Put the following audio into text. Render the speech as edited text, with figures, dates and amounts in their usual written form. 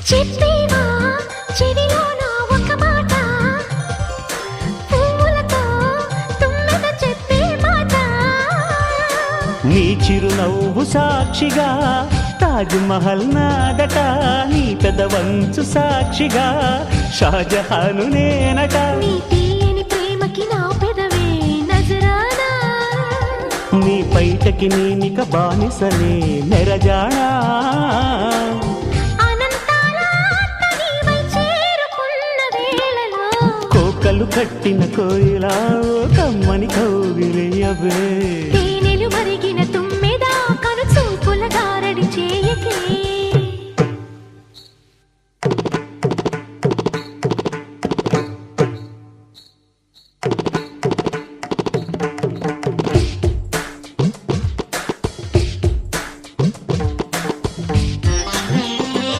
చెప్పేవా చెవిలోన ఒక మాట, పువ్వులతో తుమ్మెద చెప్పే మాట. నీ చిరునవ్వు సాక్షిగా తాజ్ మహల్ నాదట, నీ పెదవంచు సాక్షిగా షాజహాను నేనట. నీ తీయని ప్రేమకి నా పెదవే నజరానా, నీ పైటకి నేనిక బానిసనే నెరజాడా. అనంతాల ఆత్మ నీవై చేరుకున్న వేళలో, కోకలు కట్టిన కోయిలా కమ్మని కౌగిలియవే.